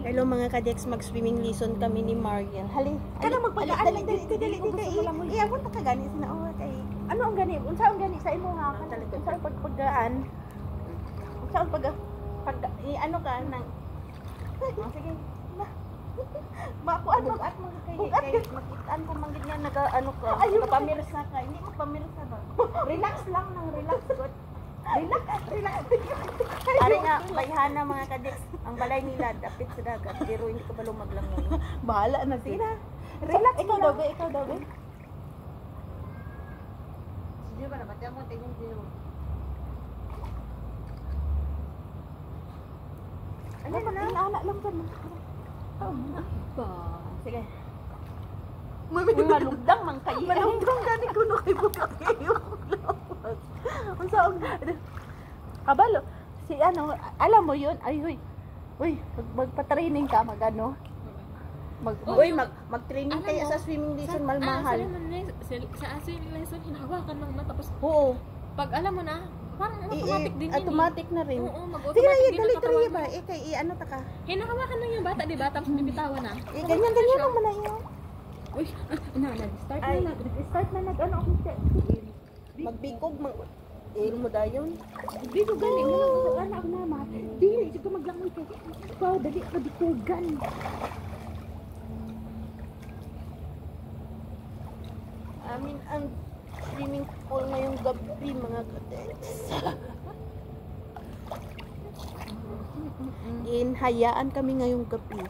Hello mga kadex, mag-swimming lesson kami ni Marian. Hali, Kana magpag-aan dali iyabot na ka gani sina kay. Ano ang gani? Unsa ang gani sa imo ha? Unsa ang pagpaggaan? Unsa ang pag Ano ka nang sige. Makuan mo Bugat mo kay makitaan ko man gid nga naga-ano ka. Pamirs na ka. Hindi mo pamirs na ba? Relax lang nang relax god. Relax. Ari nga bayhana mga kadex. Ang balay nila dapit sa dagat pero hindi ka ba lumaglangoy. bahala na sila. Relax Ikaw daw be. Sige ba na batya mo tingin zero. Ano ba na? Anak lang kan. Ba. Sige. Malugdang man kay. Malugdang gani kuno kay buka kayo. Unsa ang kabalo? Si ano, alam mo yun? Ay hoy. Uy, magpa-training ka magano? Mag-training kayo sa swimming lesson malmahal. Sa swimming lesson hinahawakan lang na tapos Oo. pag alam mo na parang automatic din yun. Automatic na rin. Oo, Sige na, mag-automatic din dali ang katawan ba? mo. Kay ano ta ka? Hinahawakan lang yung bata, di ba? Tapos bibitawan na. Ganyan naman na yun. Uy, Start Ay. na nag-ano ako siya. Magbikog, mo dayon. Di ko gani mo lang anak na ma. Dili jud ko maglangoy kay. Ikaw dali ka bikugan. Amin ang swimming pool ngayong gabi mga kadex. Inhayaan kami ngayong gabi.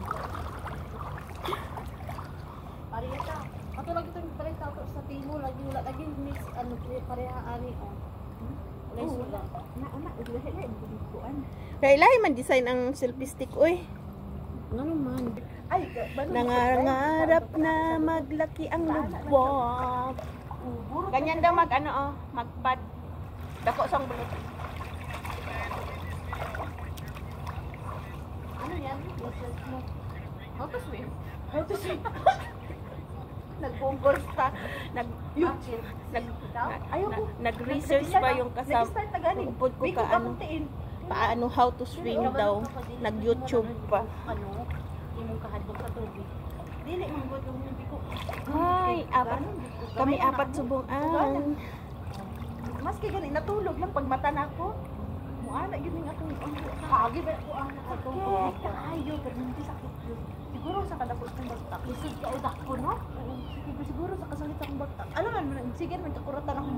Pareta. Ato lagi tong pareta to sa timo lagi wala lagi miss ano pareha ani oh. Wala sila. Na lahi bikuan. Kaya lahi man design ang selfie stick oy. ano man. Ay, Nangarap na maglaki ang lubog. Ganyan daw magpad. Dako sang bulot. ano yan? How to swim? Nag-google ka, nag-research pa yung kasama. Upod ko ka paano how to swim daw. Nag-YouTube pa. Ano? Imong kahadlok sa tubig. Dili man gud yung biko. Ay, kami apat subong-an. Maski gani natulog lang pag mata nako. Muana gyud ning atong agi ba ko ana ato. Ayo kadto sakit yun. Siguro sa kadapos ng bagtak. Lisod ka udak ko no? Siguro sa kasalit akong bagtak. Alam man sige man kakuratan ako